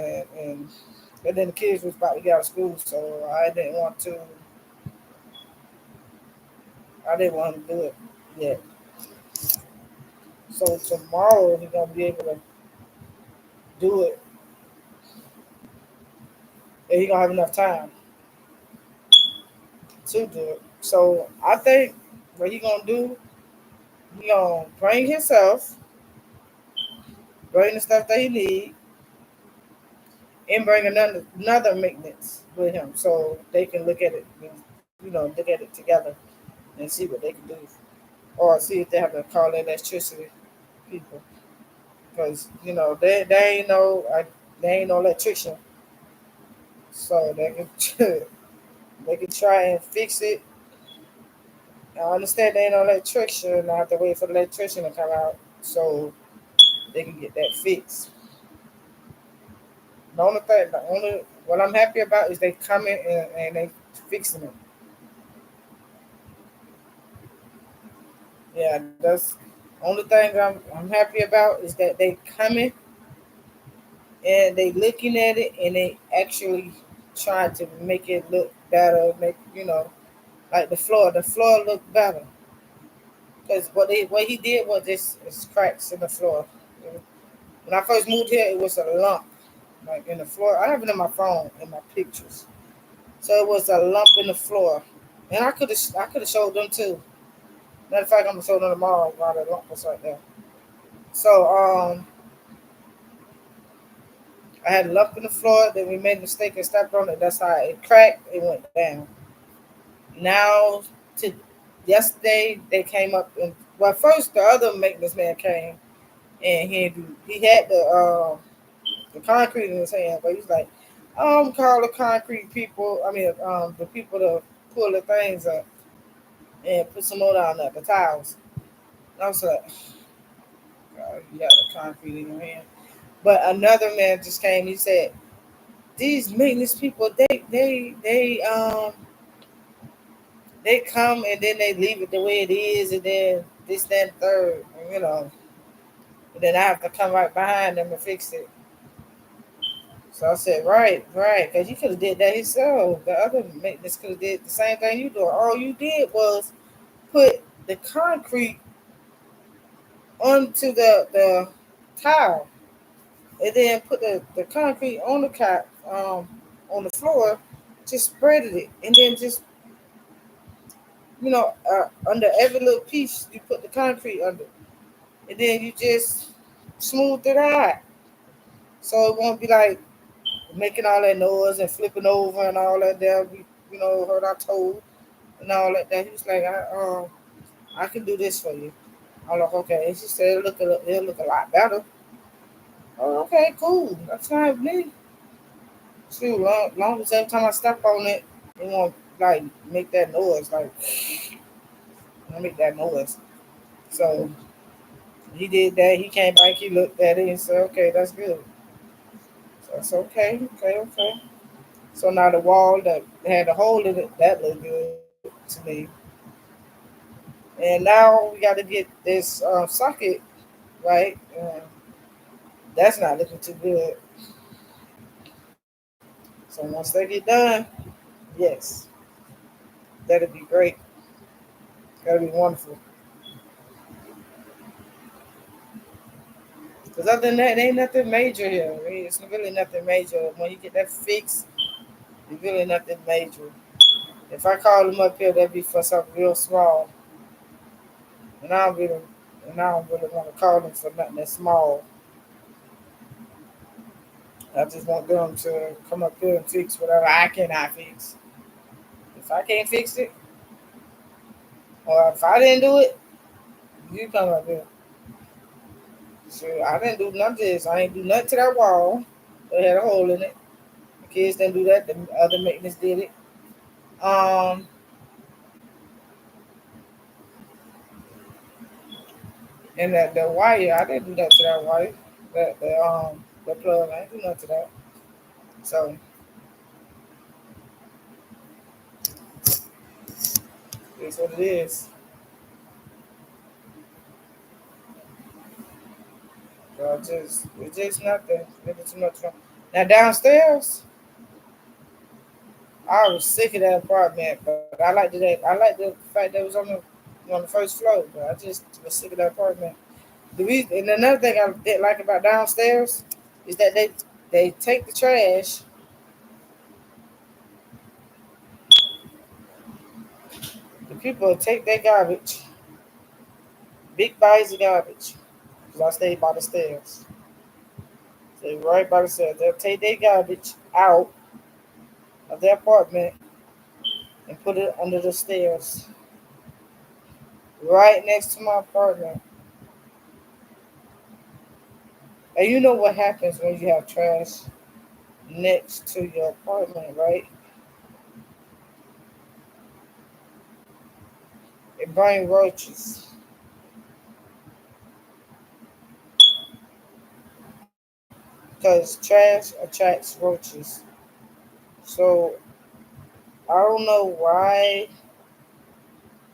and then the kids was about to get out of school, so I didn't want to do it yet. So tomorrow he's gonna be able to do it, and he gonna have enough time to do it. So I think what he gonna do, he gonna bring himself, bring the stuff that he need, and bring another maintenance with him, so they can look at it, look at it together and see what they can do, or see if they have to call in electricity people, because they ain't no electrician, so they can they can try and fix it. I understand they ain't no electrician. I have to wait for the electrician to come out so they can get that fixed. The only what I'm happy about is they coming and they fixing it. Yeah, that's only thing I'm happy about is that they coming and they looking at it and they actually trying to make it look better, make like the floor look better. Because what he did was this is cracks in the floor. When I first moved here, it was a lump like in the floor. I have it in my phone in my pictures. So it was a lump in the floor, and I could have showed them too. Matter of fact, I'm gonna show them tomorrow while the lump was right there. So I had a lump in the floor. Then we made a mistake and stepped on it. That's how it cracked. It went down. Now to yesterday they came up and well first the other maintenance man came and he had the concrete in his hand, but he's like, call the concrete people. I mean, the people to pull the things up and put some more down there, the tiles. And I was like, God, you got the concrete in your hand. But another man just came. He said, these maintenance people, they come and then they leave it the way it is, and then this, that, and third, And then I have to come right behind them and fix it. So I said, right, because you could have did that yourself. The other maintenance could have did the same thing you do. All you did was put the concrete onto the tile, and then put the concrete on the on the floor, just spreaded it, and then just under every little piece you put the concrete under, and then you just smooth it out, so it won't be like making all that noise and flipping over and all that. There, hurt our toe and all that. That he was like, I can do this for you. I'm like, okay. And she said, it'll look a lot better. Oh, okay, cool. That's fine with me. Shoot, long as every time I step on it, it won't like make that noise. Like, I make that noise. So he did that. He came back. He looked at it and said, okay, that's good. So I said, okay. So now the wall that had a hole in it, that looked good to me. And now we got to get this socket right. That's not looking too good. So once they get done, yes, that'll be great. That'll be wonderful. Because other than that, ain't nothing major here. I mean, it's really nothing major. When you get that fixed, it's really nothing major. If I call them up here, that'd be for something real small. And I don't really, and I don't really want to call them for nothing that's small. I just want them to come up here and fix whatever I cannot fix. If I can't fix it, or if I didn't do it, you come up here. So I didn't do none of this. I ain't do nothing to that wall. It had a hole in it. The kids didn't do that. The other maintenance did it. Um, and the wire, I didn't do that to that wire. The plug, I didn't do nothing to that. So it's what it is. So it's just nothing. It's too much fun. Now downstairs, I was sick of that apartment, but I like the fact that it was on the first floor. But I just was sick of that apartment. And another thing I did like about downstairs is that they take the trash. The people take their garbage, big bags of garbage. Cause I stayed by the stairs. Stay right by the stairs. They'll take their garbage out of their apartment and put it under the stairs, right next to my apartment. And you know what happens when you have trash next to your apartment, right? It brings roaches. Because trash attracts roaches. So I don't know why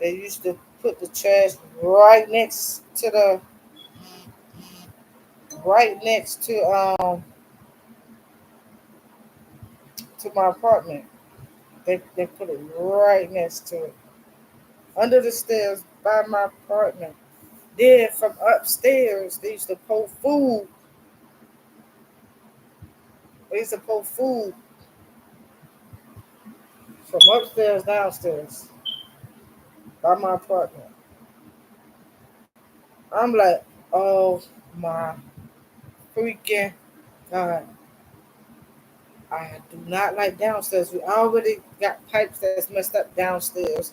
they used to put the trash right next to my apartment. They put it right next to it. Under the stairs by my apartment. Then from upstairs they used to pull food. They used to pull food from upstairs downstairs by my apartment. I'm like, oh my freaking God. I do not like downstairs. We already got pipes that's messed up downstairs.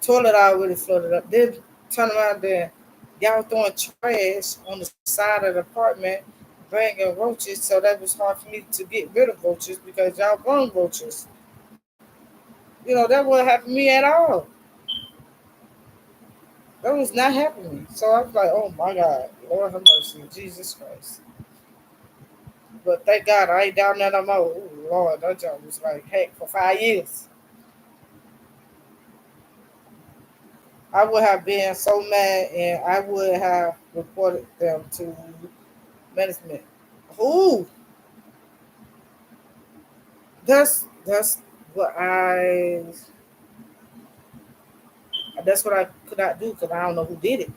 Toilet already flooded up. Then turn around there. Y'all throwing trash on the side of the apartment, bringing roaches. So that was hard for me to get rid of roaches because y'all brought roaches. That wouldn't happen to me at all. That was not happening. So I was like, oh my God, Lord have mercy, Jesus Christ. But thank God I ain't down there no more. Oh Lord, that job was like heck for 5 years. I would have been so mad and I would have reported them to management. Ooh, that's what I that's what I could not do because I don't know who did it.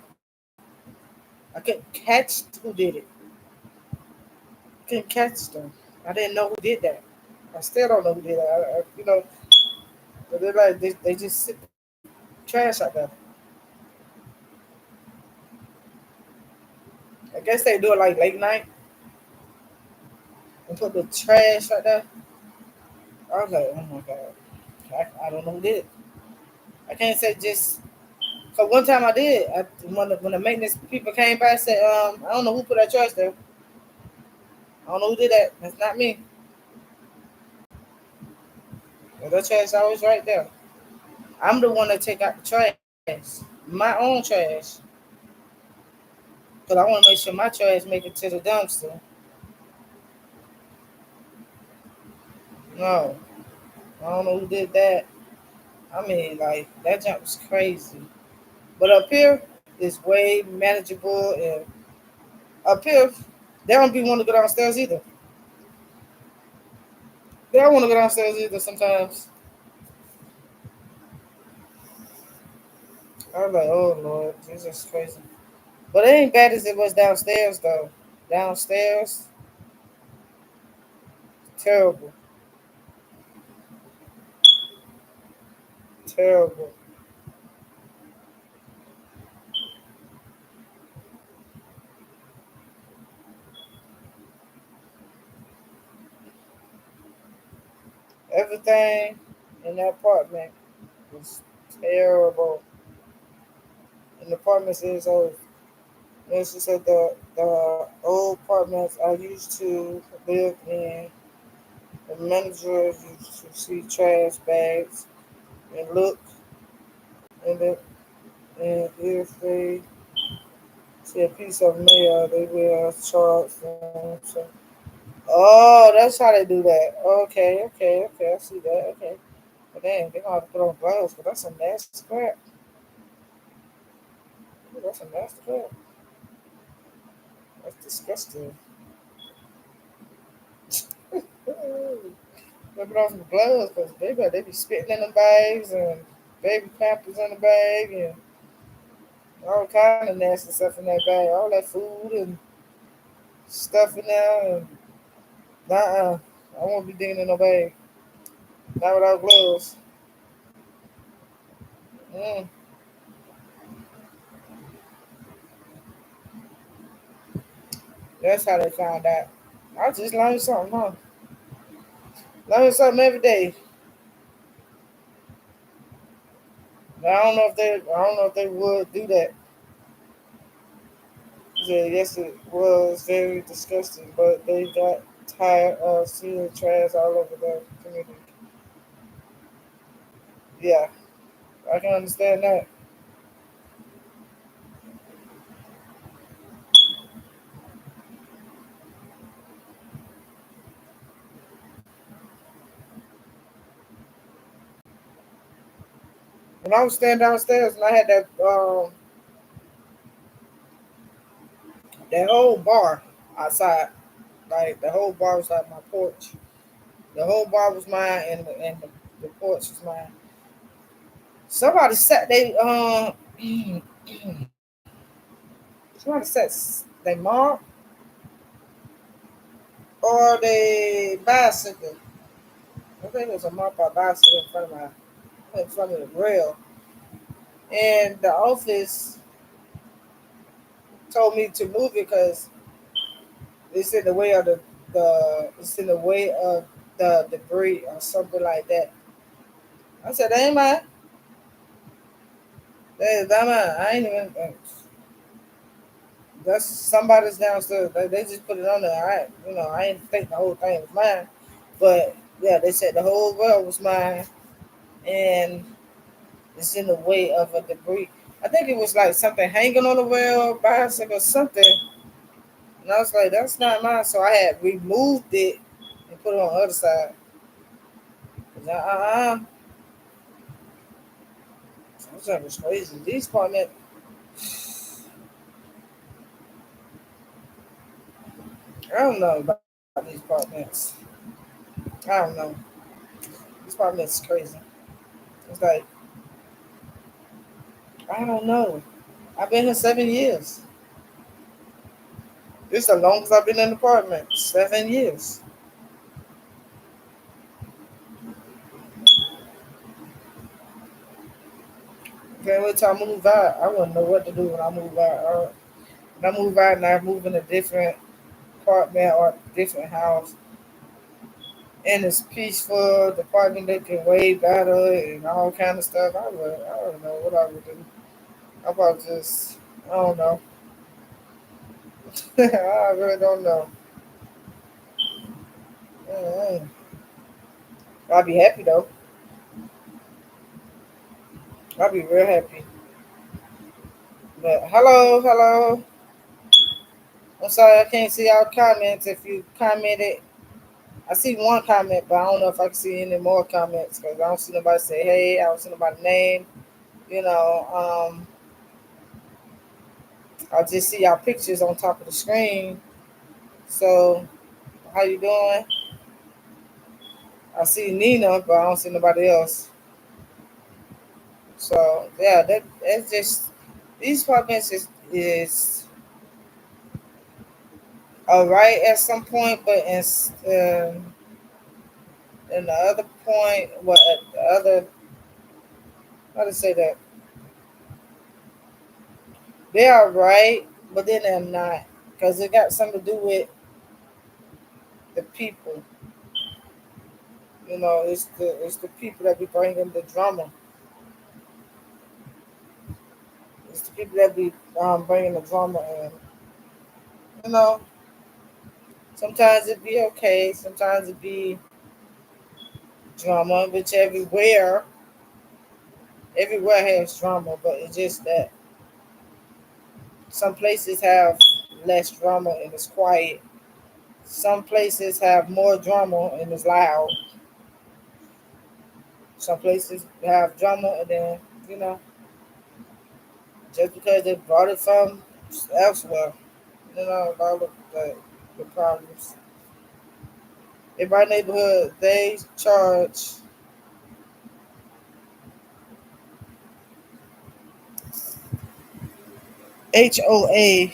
I couldn't catch who did it. Couldn't catch them. I didn't know who did that. I still don't know who did that. But they're like they just sit trash out there. I guess they do it like late night and put the trash out there. I was like, oh my God, I don't know who did it. I can't say just. Cause one time I did. When the maintenance people came by, and said, I don't know who put that trash there. I don't know who did that. That's not me. And that trash always right there. I'm the one that take out the trash, my own trash, cause I want to make sure my trash make it to the dumpster. No, I don't know who did that. I mean, like that jump was crazy. But up here is way manageable, and up here they don't be want to go downstairs either. They don't want to go downstairs either. Sometimes I'm like, oh Lord, this is crazy. But it ain't bad as it was downstairs though. Downstairs, terrible, terrible. Everything in that apartment was terrible. And the apartments is old. Let's just say the old apartments I used to live in. The manager used to see trash bags and look, and then and if they see a piece of mail, they will charge them. So, oh, that's how they do that. Okay, okay, okay. I see that. Okay, but dang, they gonna have to put on gloves. But that's some nasty crap. Ooh, that's some nasty crap. That's disgusting. Ooh, they put on some gloves because they be spitting in the bags and baby pampers in the bag and all kind of nasty stuff in that bag. All that food and stuff in there. And I won't be digging in no bag. Not without gloves. Mm, that's how they found out. I just learned something, huh? Learn something every day. I don't know if they would do that. Yeah, yes, it was very disgusting, but they got tired of seeing trash all over the community. Yeah, I can understand that. When I was standing downstairs and I had that whole bar outside, like the whole bar was like my porch. The whole bar was mine, and the porch was mine. Somebody sat they somebody sat they mom or they bicycle. I think it was a mom or bicycle in front of the grill. And the office told me to move it because it's in the way of the it's in the way of the debris or something like that. I said, that ain't mine. That is not mine. I ain't even. That's somebody's downstairs. They just put it on there. I didn't think the whole thing was mine, but yeah, they said the whole world was mine, and it's in the way of a debris. I think it was like something hanging on the well, bicycle, something. And I was like, that's not mine. So I had removed it and put it on the other side. That was crazy. These apartments, I don't know about these apartments. I don't know. These apartments is crazy. It's like, I don't know. I've been here 7 years. This is the longest I've been in an apartment. 7 years. Can't wait till I move out. I wouldn't know what to do when I move out. When I move out and I move in a different apartment or different house, and it's peaceful, the parking looking way better and all kind of stuff. I don't know what I would do. I probably just, I don't know. I really don't know. Mm. I'll be happy though. I'll be real happy. But hello, hello. I'm sorry I can't see y'all comments. If you commented, I see one comment, but I don't know if I can see any more comments because I don't see nobody say hey. I don't see nobody name. You know, I just see y'all pictures on top of the screen. So how you doing? I see Nina, but I don't see nobody else. So yeah, that's just these apartments is all right at some point, but in the other point, what at the other, how to say that, they are right, but then they're not because it got something to do with the people. It's the people that be bringing the drama. It's the people that be bringing the drama, and you know sometimes it be okay, sometimes it be drama, which everywhere has drama, but it's just that some places have less drama and it's quiet. Some places have more drama and it's loud. Some places have drama and then, you know, just because they brought it from elsewhere, all of the problems. In my neighborhood, they charge HOA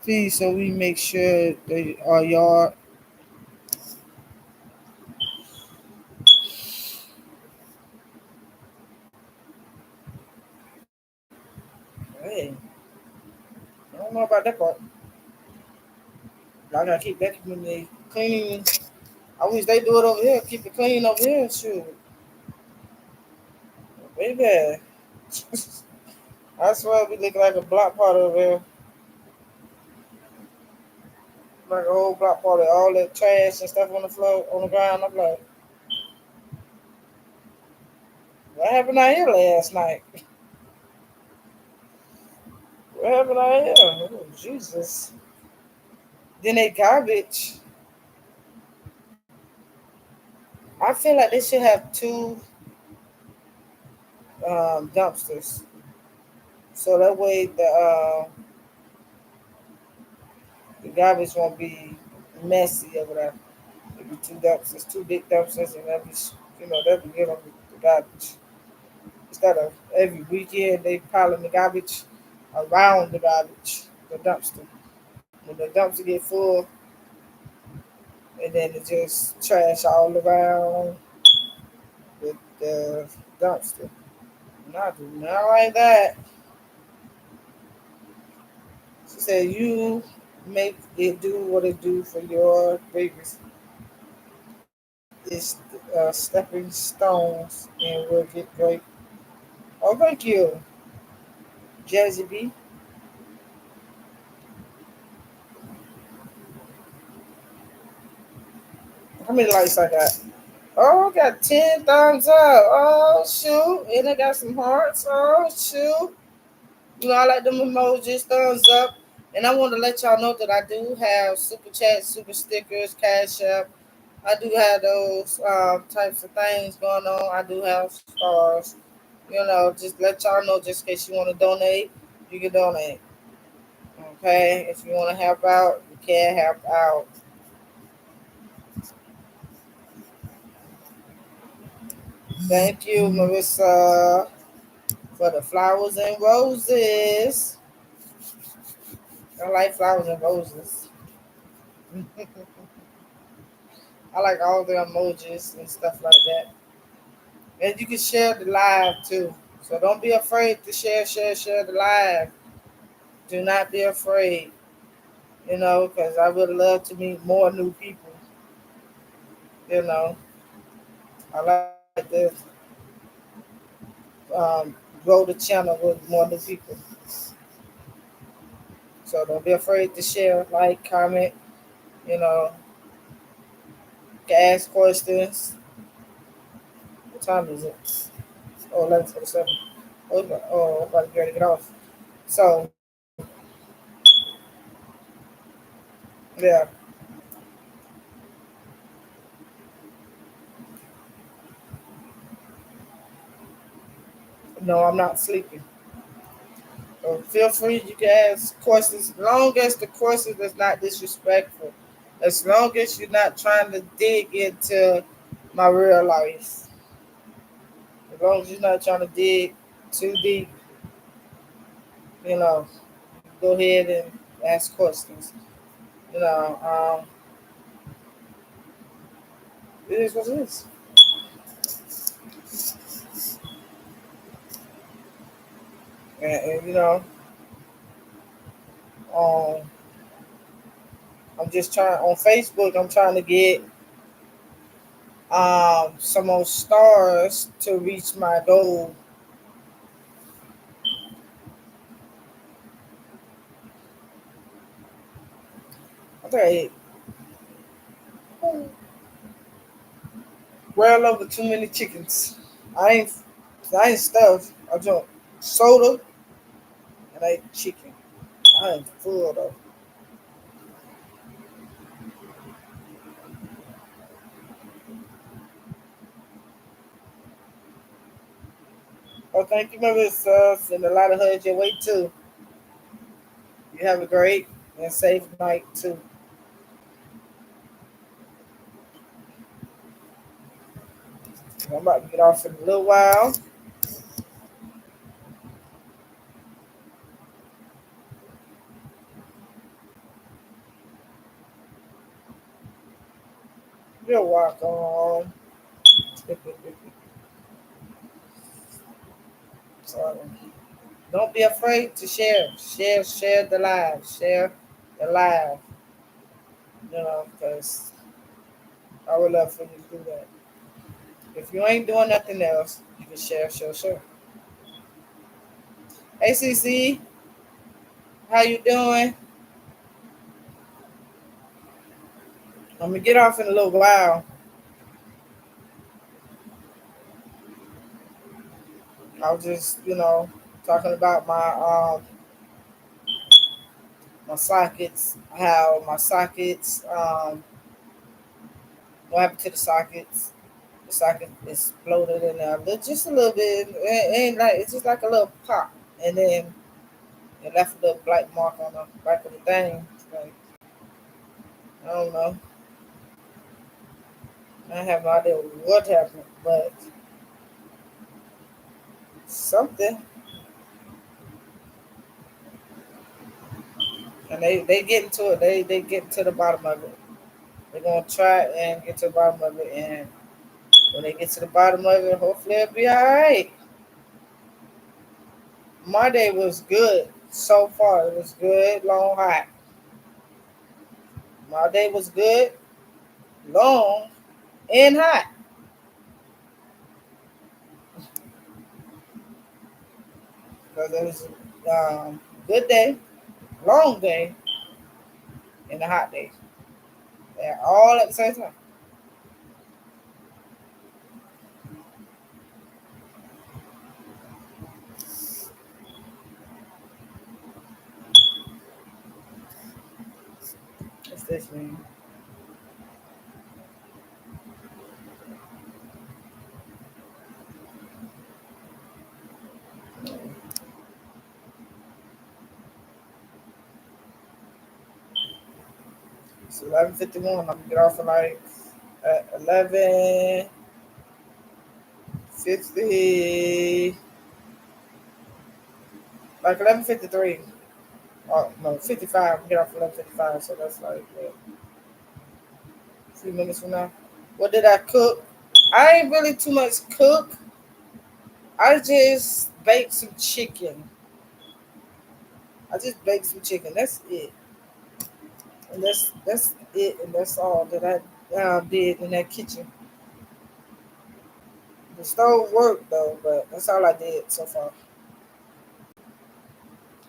fees, so we make sure they our yard. Hey, I don't know about that part. I gotta keep that community clean. I wish they do it over here. Keep it clean over here. Shoot, baby. I swear we look like a block party over here. Like a whole block party. All that trash and stuff on the floor, on the ground. I'm like, what happened out here last night? What happened out here? Oh, Jesus. Then they garbage. I feel like they should have two dumpsters. So that way the garbage won't be messy over there. Maybe two dumpsters, two big dumpsters, and that'd be good on the garbage. Instead of every weekend they piling the garbage around the dumpster. When the dumpster get full, and then it just trash all around the dumpster. Not do not like that. Say you make it do what it do for your babies. It's stepping stones and we'll get great. Oh, thank you, Jazzy B. How many likes I got? Oh, I got 10 thumbs up. Oh, shoot. And I got some hearts. Oh, shoot. You know, I like them emojis, thumbs up. And I want to let y'all know that I do have super chats, super stickers, cash app. I do have those types of things going on. I do have stars. You know, just let y'all know just in case you want to donate, you can donate. Okay? If you want to help out, you can help out. Thank you, Marissa, for the flowers and roses. I like flowers and roses. I like all the emojis and stuff like that. And you can share the live too. So don't be afraid to share the live. Do not be afraid, because I would love to meet more new people. You know, I like to um, grow the channel with more new people. So don't be afraid to share, like, comment, you know, ask questions. What time is it? Oh, 11:47. Oh, I'm about to get off. So, yeah, no, I'm not sleeping. So feel free, you can ask questions, as long as the question is not disrespectful. As long as you're not trying to dig into my real life. As long as you're not trying to dig too deep, you know, go ahead and ask questions. You know, it is what it is. And um, I'm just trying on Facebook. I'm trying to get some more stars to reach my goal. Okay, well over too many chickens. I ain't, I ain't stuffed. I drunk soda and I ate chicken. I ain't full though. Oh, thank you, Melissa. Send a lot of hugs your way too. You have a great and safe night too. I'm about to get off in a little while. You're welcome. So, don't be afraid to share. Share the live. Share the live. Because I would love for you to do that. If you ain't doing nothing else, you can share. Hey, CC, how you doing? I'm gonna get off in a little while. I was just, talking about my sockets, how my sockets, what happened to the sockets? The socket exploded in there, just a little bit. It ain't like it's just like a little pop, and then it left a little black mark on the back of the thing. Like, I don't know. I have no idea what happened, but something. And they get into it. They get to the bottom of it. They're gonna try and get to the bottom of it, and when they get to the bottom of it, hopefully it'll be all right. My day was good. So far, it was good, long, hot. My day was good, long, and hot. Because it was good day, long day, and a hot day. They're all at the same time. What's this mean? It's 11:51. I'm gonna get off at like at 11:50, like 11:53. Oh no, 55. Get off 11:55. So that's like what, a few minutes from now. What did I cook? I ain't really too much cook. I just baked some chicken. I just baked some chicken. That's it. And that's it. And that's all that I did in that kitchen. The stove worked though, but that's all I did so far.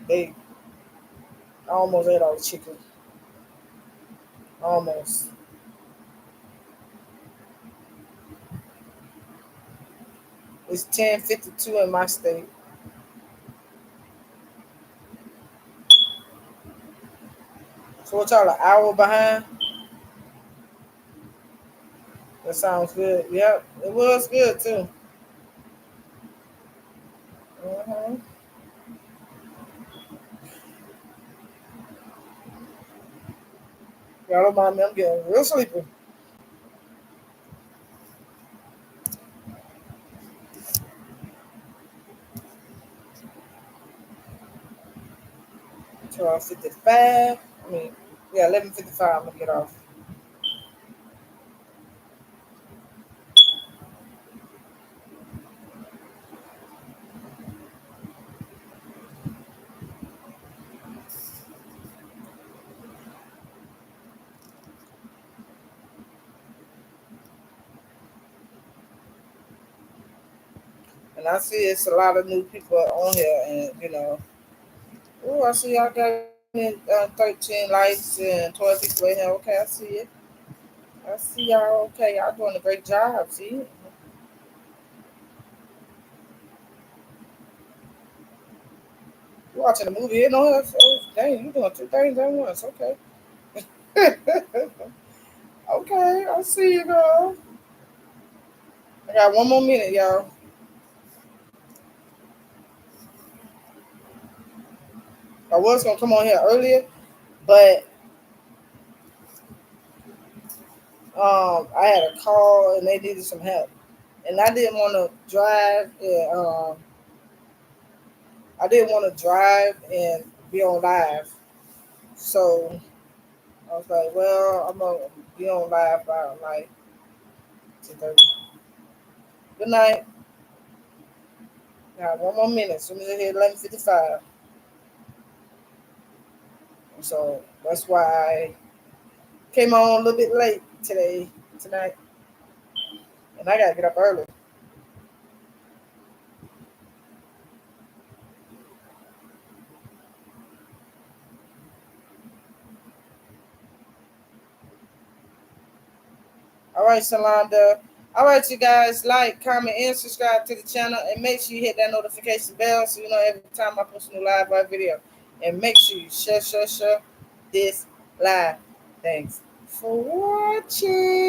They I almost ate all the chicken. Almost. It's 10:52 in my state. So what y'all an hour behind? That sounds good. Yep, it was good too. Mm-hmm. Y'all don't mind me. I'm getting real sleepy. 12:55. I mean, yeah, 11:55. I'm gonna get off. And I see it's a lot of new people on here, and oh, I see y'all got 13 likes and 12 people in here. Okay, I see it. I see y'all. Okay, y'all doing a great job. See, you watching a movie, you know? Oh, dang, you doing two things at once. Okay. Okay, I see you, girl. I got one more minute, y'all. I was gonna come on here earlier, but I had a call and they needed some help, and I didn't want to drive. And, I didn't want to drive and be on live, so I was like, well, I'm gonna be on live by like 10:30. Good night. Got one more minute. As soon as I hit 11:55, so that's why I came on a little bit late tonight, and I gotta get up early. All right, Shalonda. All right, you guys, like, comment, and subscribe to the channel, and make sure you hit that notification bell so you know every time I post a new live video. And make sure you share this live. Thanks for watching.